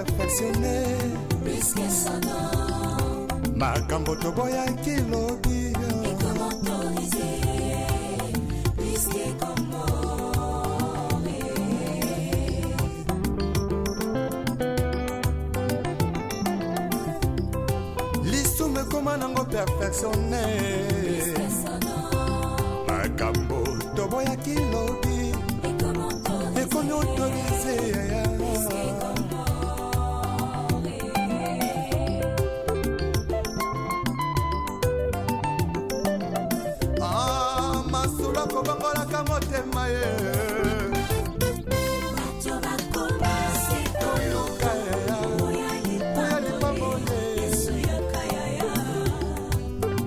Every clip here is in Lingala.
perfectionné Puisque son nom makambo toboya kilobi est comme autorisé puisque comme lisume koma nango perfectionné puisque son nom makambo toboya kilobi est comme autorisé puisque comme masula kobongolaka motema ye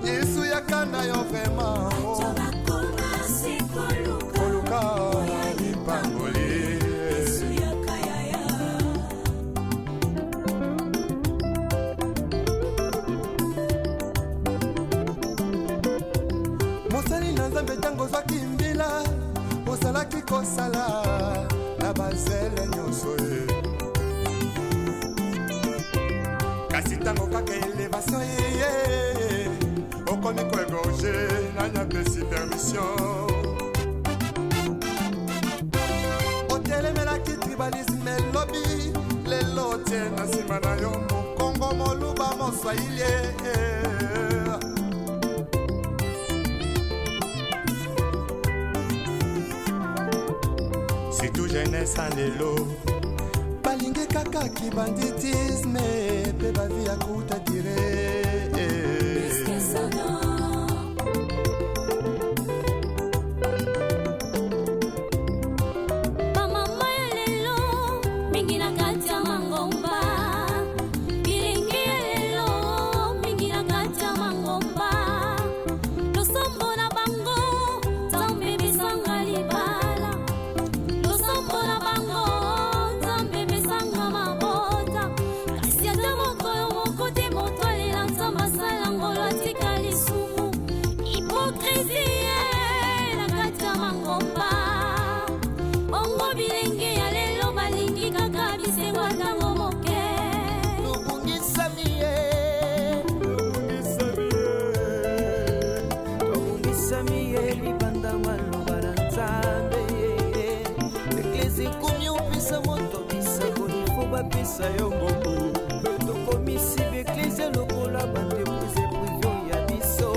Yesu yakana yo vraiment koluka lipangoli mosali na nzambe ntango ozwaki mbila ozalaki kosala na bazele nyonso ye kasi ntango kaka elevation yeye okomi koegorge nanyapesi permission otelemelaki tribalisme elobi lelo tie na nsima na yo mokongo moluba moswahili surtout jeunesse en lelo balingi kaka kibanditisme mpe bavi ya kuta dire bamama ya lelo mingi na kati ya mangomba bilingi ya lelo mingi na kati ya mangomba losombo na bango nzambe bisanga libala losombo na bango nzambe bisanga mabota kasi ata mokolo moko te moto alela nzambe asala ngolo atika lisumu hipokrisie na kati ya mangomba ongo bilenge ya lelo balingi kaka bisengo ntango moke tobungisami ye libanda maloba na nzambe eklesi ekomi opesa moto bisako ifo bapesa yo mbongo tokomisi beklesi lokola bandepuse privio ya biso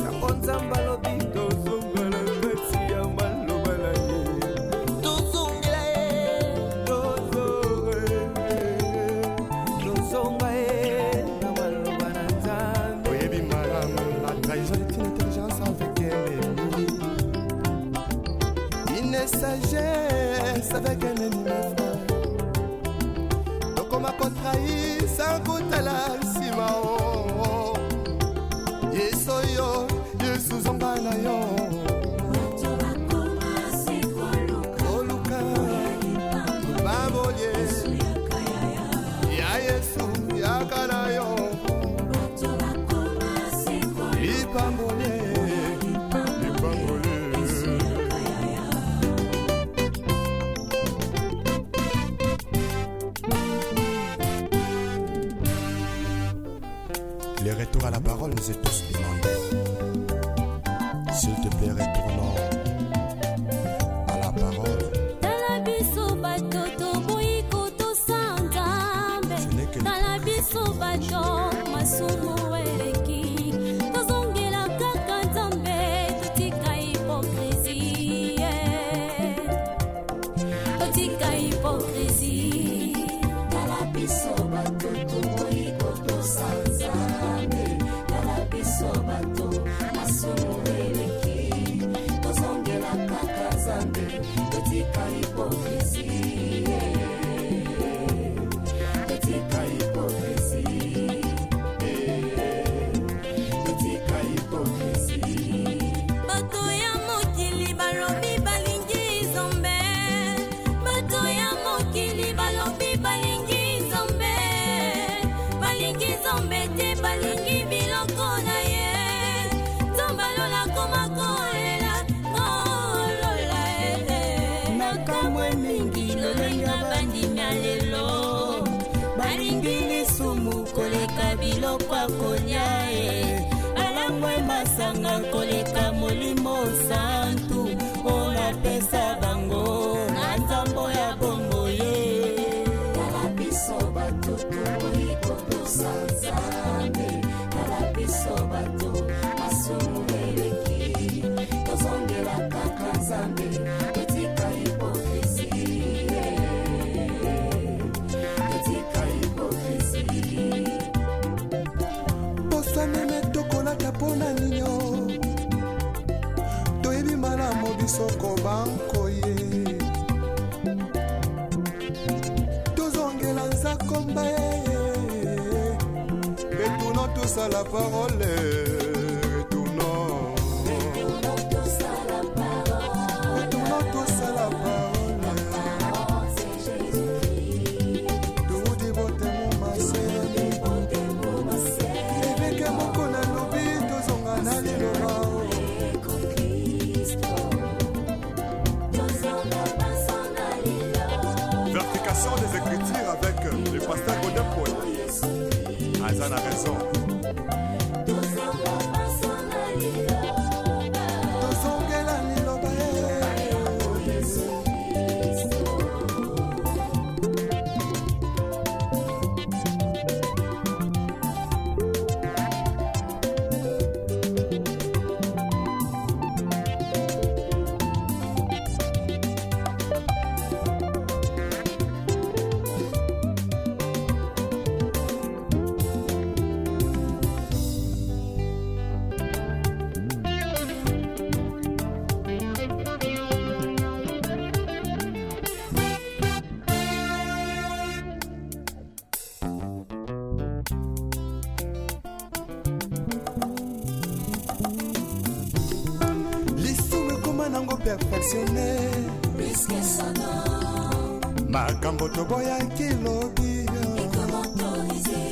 yango nzambe alobi tozonga na kati ya maloba na ye tozongela ye tozonga ye na maloba na nzambe oyebi malamu la trahison est une intelligence avec ennemi une sagesse avec un ennemi frère tokoma kotrahi sans kotala nsima o yesu oyo yesu zonga na yo koluka baboye ya yesu yakana yo lipambole lipambole les retours à la parole nous est tous demandés. S'il te plaît, retournons à la parole. tala biso bato toboyiko tosanzambe tala biso bato masumu eleki tozongela kaka nzambe totika hipokrisie totika hipokrisie tala biso bato toboyiko tosanzambe tala biso bato masumu eleki tozongela kaka nzambe totika hipokrisie totika hipokrisie totika hipokrisie bato ya mokili balobi balingi nzambe bato ya mokili balobi balingi nzambe te balingi biloko na ye nzambe alola koma kolela olola makamwe mingi lolenga bandimi ya lelo balingi lisumu koleka biloko akolia alangwe masanga koleka molimo santu olapesa bango na nzambo ya bongo ye tala biso bato toboyi kotosa nzambe tala biso bato masumu eleki tozongela kaka nzambe etika hipokrisi etika hipokrisi poswanene tokolaka mpona nino toyebi malamu bisoko banko ye tozongela nzakomba ye retournons tous à la parole retournons tous à la parole toudi botemo mase eveke moko na lobi tozonga na liloba Vertication des Écritures avec le pasteur Godin Paul. Azan a raison. tozongela liloba lisumu ekoma nango perfectionne Puisque son nom makambo toboyaki lobi est comme autorisé,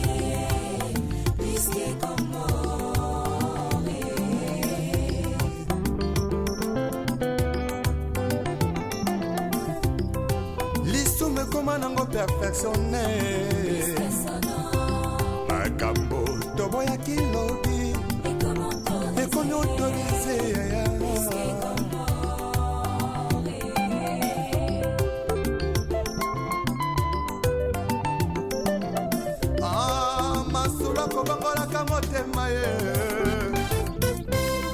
puisque comme lisumu ekoma nango perfectionne son nom makambo toboyaki lobi est comme autorisé, ekomi autorise masolo akobangolaka motema ye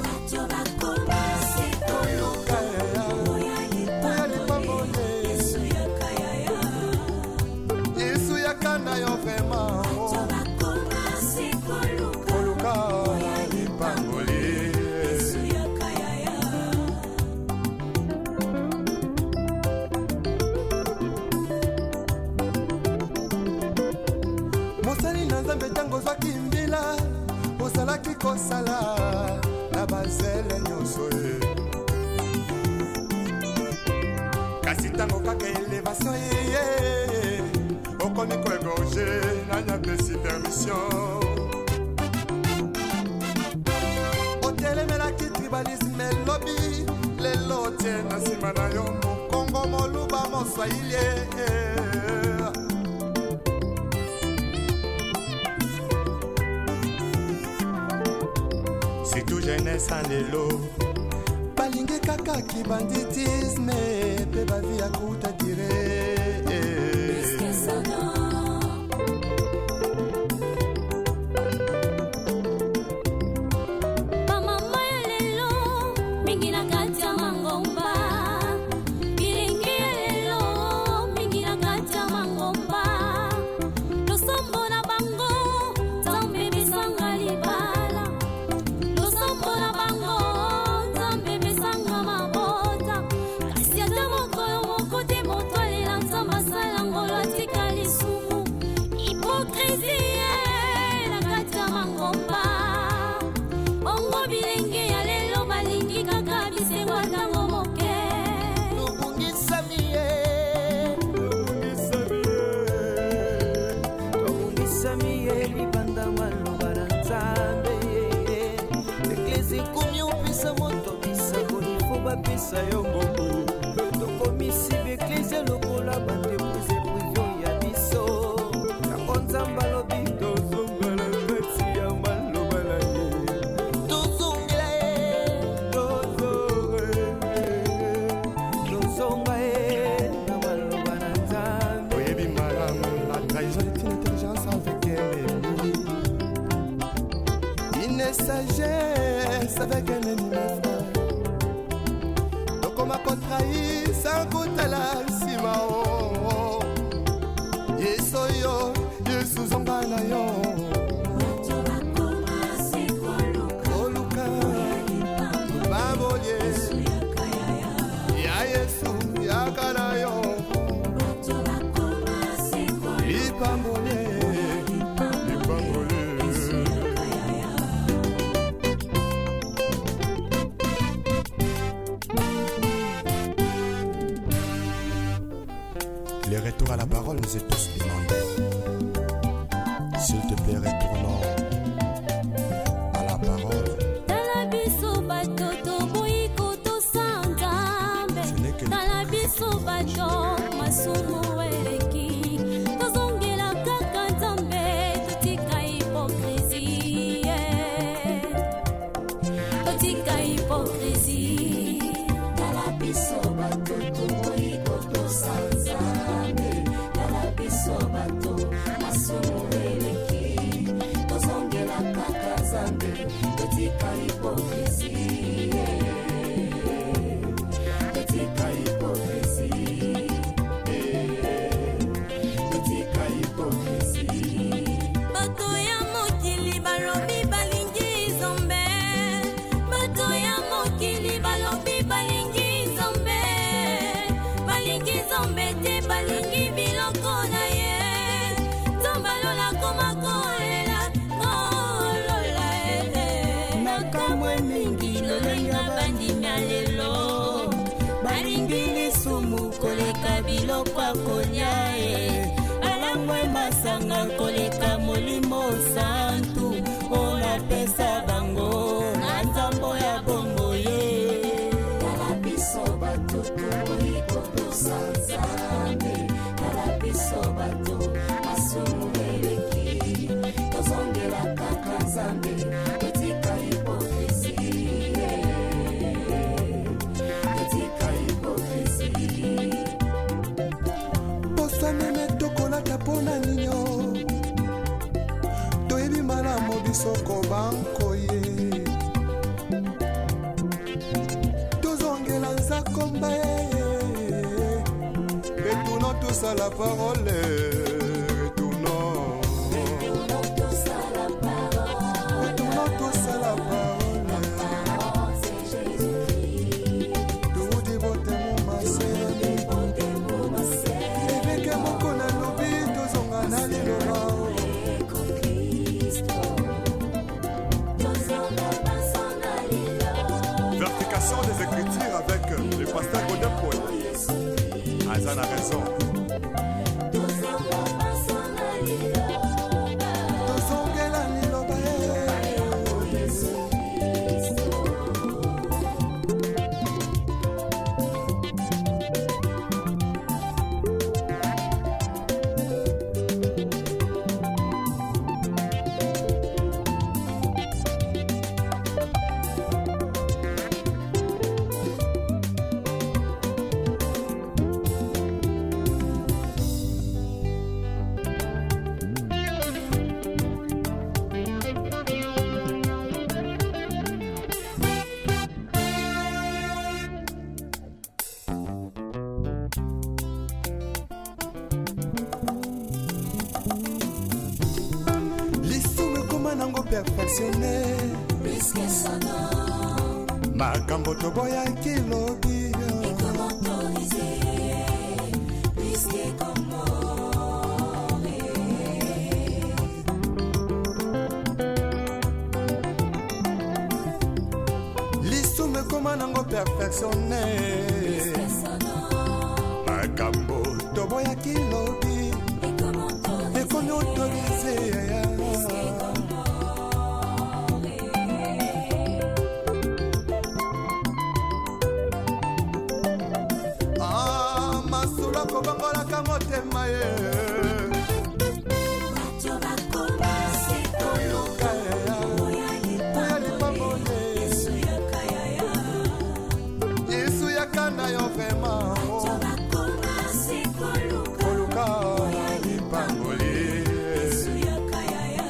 bato bakomasi koluka koya oya lipambole Yesu yakayaya, yesu yakanda yo vrema bato bakomasi koluka koluka lipamboli Yesu yakayaya, mosali na nzambe ntango ozwaki mbila ozalaki kosala na bazele nyonso ye kasi ntango kaka elevation ye okomi koegorge nanyapesi permission otelemelaki tribalisme elobi lelo tie na nsima na yo mokongo moluba moswahili surtout jeunesse en lelo balingi kaka kibanditisme mpe bavi ya kuta dire puisque son nom bamama ya lelo mingi na kati ya mangomba bilingi ya lelo mingi na kati ya mangomba losombo na bango nzambe besanga libala losombo na bango nzambe besanga mabota kasi ata mokolo moko te moto alela nzambe asala ngolo atika lisumu hipokrisie na kati ya mangomba bongo bilenge ya lelo balingi kaka bisengo ntango moke tobungisami ye tobungisami ye libanda maloba na nzambe eklesi ekomi opesa moto bisakoli fo bapesa yo mbongo tokomisi beklesi lokola bandeprise privio ya biso yango ngai sans kotala nsima o yesu oyo yesu zonga na yo koluka babolie ya yesu yakala yo lipambole les retours à la parole nous est tous demandés. S'il te plaît, retournons à la parole. Talabiso batoto boyiko to santambe. Talabiso bato masumu eleki. Tozongela kaka nzambe totika hypocrisie. Totika hypocrisie. Talabiso batoto boyiko to santambe. Talabiso bato masumu eleki. Tozongela kaka nzambe totika hypocrisie. Totika hypocrisie. Totika hypocrisie. Bato ya mokili balobi balingi nzambe. Bato ya mokili balobi balingi nzambe. Balingi nzambe te balingi biloko na ye. Nzambe alola koma kolela kolola nakamwe mingi lolenga bandimi ya lelo balingi lisumu koleka biloko ya kolia balangwe masanga koleka molimo santu olapesa bango na nzambo ya bongo ye Talabiso batoto boyiko to santambe. Talabiso bato masumu eleki. Tozongela kaka nzambe totika hypocrisie. Totika hypocrisie. poso meme tokolata mpona ninyo toyebi malamu bisoko bankoye tozongela nzakomba retournons tous à la parole retournons Tous à la parole. retournons tous à la parole Parole, c'est Jésus-Christ. toudi botemo maseni ebeke moko na lobi tozonga na liloba Vertication des Écritures avec le pasteur Godem Poy. Azan a raison. tozongela liloba lisumu ekoma nango perfectionne Plus que son nom, makambo toboyaki lobi et comme autorisé, plus que commandé. lisumu ekoma nango perfectionne Plus que son nom, makambo toboyaki lobi et comme autorisé, ekomi autorise yaya plus que commandé. masolo kobangolaka motema ye Bato bakoma sekoluka, oya lipambole, Yesu yakayaya. yesu yakanda yo vrema Bato bakoma sekoluka, koluka oya lipamboli Yesu yakayaya.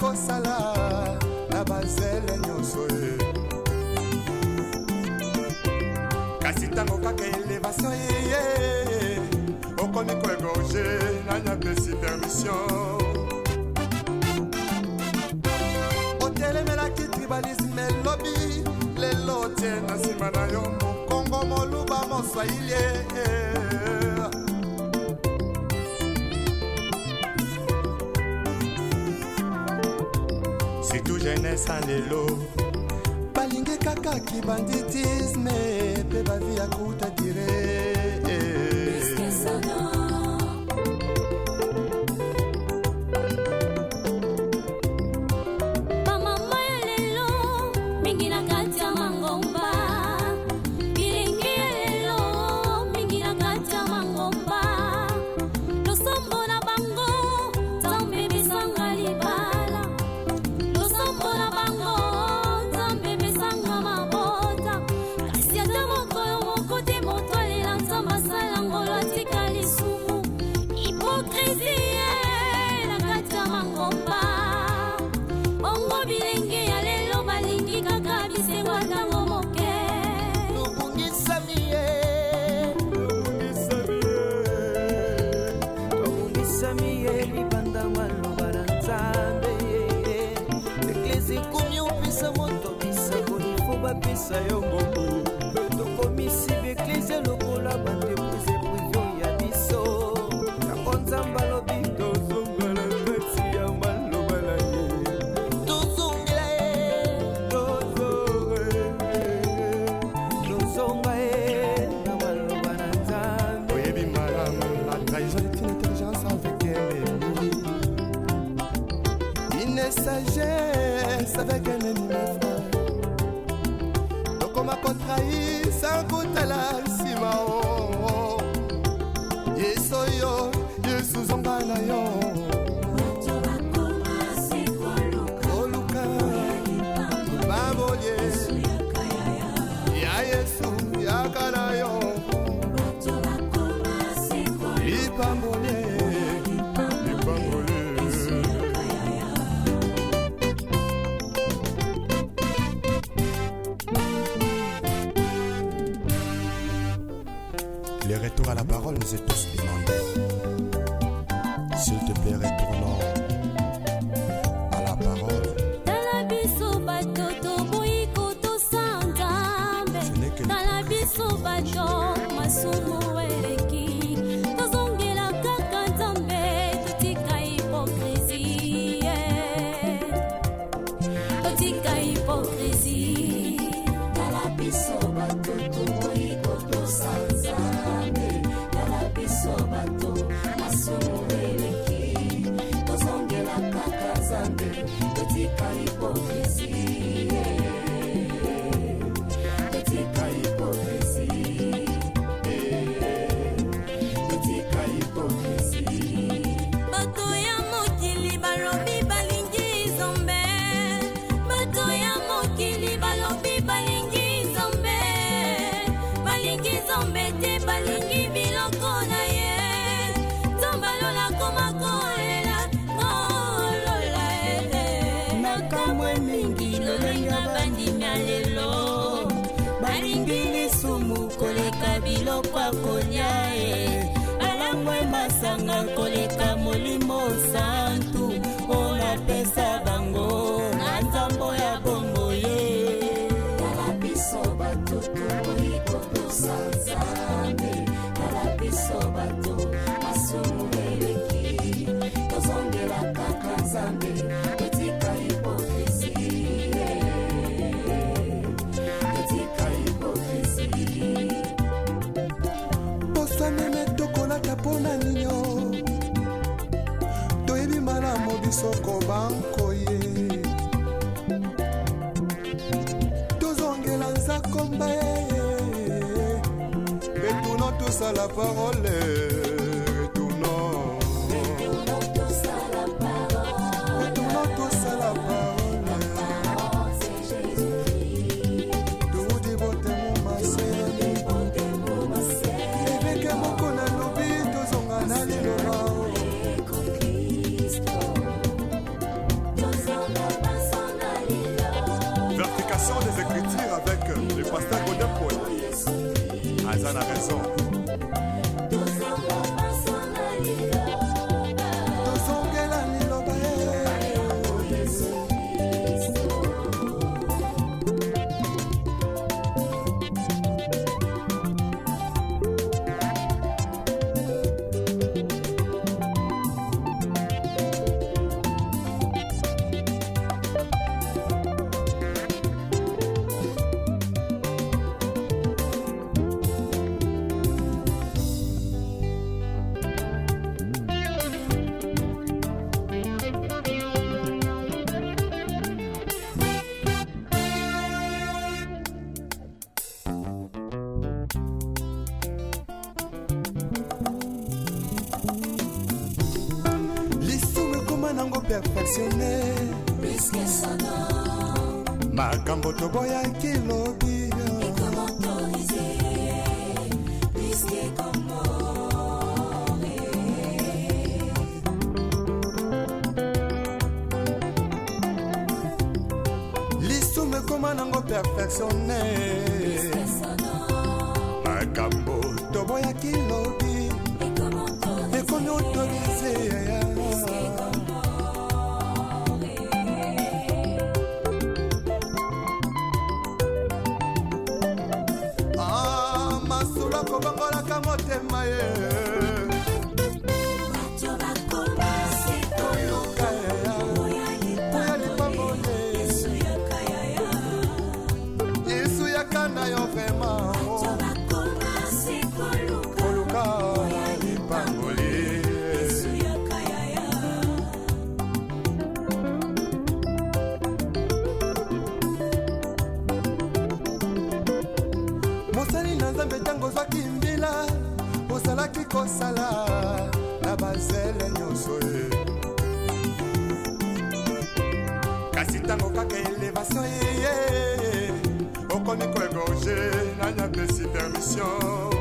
kosala na bazele nyonso ye. Kasi ntango kaka elevation ye okomi koegorge na nyapesi permission. Otelemelaki tribalisme elobi lelo tie na nsima na yo mokongo moluba moswahili surtout jeunesse en lelo balingi kaka kibanditisme pe bavi ya kuta dire bapesa yo mbongo tokomisi beklise lokola bandepuse privio ya biso yango nzambe alobi tozongela kati ya maloba na ye tozongela ye tozonga ye na maloba na nzambe oyebi malamu la trahison est une intelligence avec ennemi, une sagesse avec un ennemi frère. Koma kontrahi sankutala nsima o yeso yo yesu zonga na yo oluka babolye ya yesu yakana yo lipambole Le retour à la parole nous est tous demandé. S'il te plaît, retournons à la parole. Ce n'est que biloko akolia alangwe masanga koleka molimo santu olapesa bango na nzambo ya bombo ye tala biso bato toikotosa nzambe tala biso bato masumu eleki tozongela kaka nzambe etika hipokrisi etika hipokrisi meme tokolata mpona ninyo toyebi malamu bisoko banko ye tozongela nzakomba ye retournons tous à la parole retournons tous à la parole tout dévote mon massé eveke moko na lobi tozonga na liloba perfectionné plus que son nom. makambo toboyaki lobi Et comment autoriser plus que commorer. lisume koma nango perfectionné Plus que son nom. makambo toboyaki lobi Et comment autoriser ekomi autorise plus que commorer. masula kobangolaka motema ye Bato bakoma sekoluka. Oya lipamole. Yesu yakayaya. yesu yakana yo vrema Bato bakoma sekoluka. koluka lipangoli Yesu yakayaya. mosali na nzambe ntango ozwaki mbila ozalaki kosala na bazele nyonso ye kasi ntango kaka elevation yeye okomi koegorge nanyapesi permission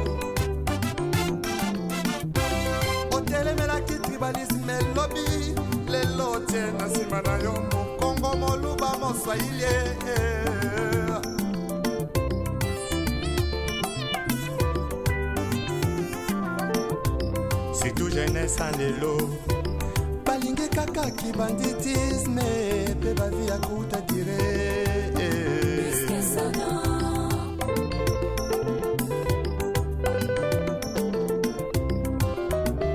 otelemelaki tribalisme elobi lelo tie na nsima na yo mokongo moluba moswahili surtout jeunesse en lelo balingi kaka kibanditisme mpe bavi ya kuta dire Plus que son nom.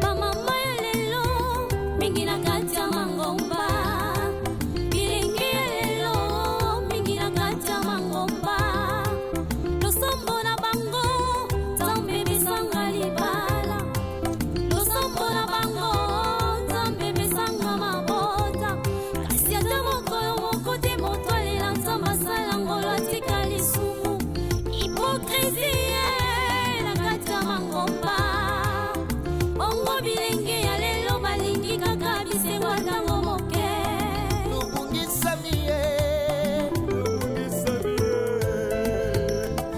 bamama ya lelo mingi na kati ya mangomba bilengi ya lelo mingi na kati ya mangomba losombo na bango nzambe besanga libala losombo na bango nzambe besanga mabota kasi ata mokolo moko te moto alela nzambe asala ngolo atika lisumu hipokrisie na kati ya mangomba bongo bilenge ya lelo balingi kaka bisengo ntango moke tobungisami ye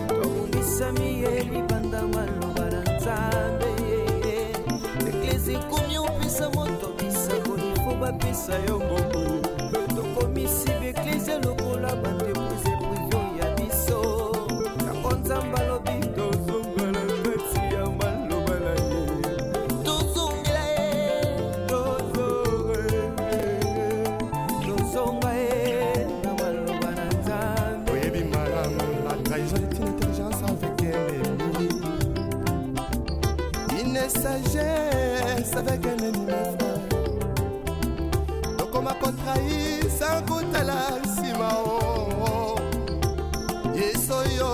tobungisami ye libanda maloba na nzambe eklesi komi opesa moto bisango ifo bapesa yo mobu tokomisi beklesi lokola bandeprise privio ya biso yango nzambe alobi tozonga na kati ya maloba na ye tozongela ye tozonga ye na maloba na nzambe oyebi malamu la trahison est une intelligence avec un ennemi une sagesse avec un ennemi mes frères tokoma kotrahir sans kotala nsima o yesu oyo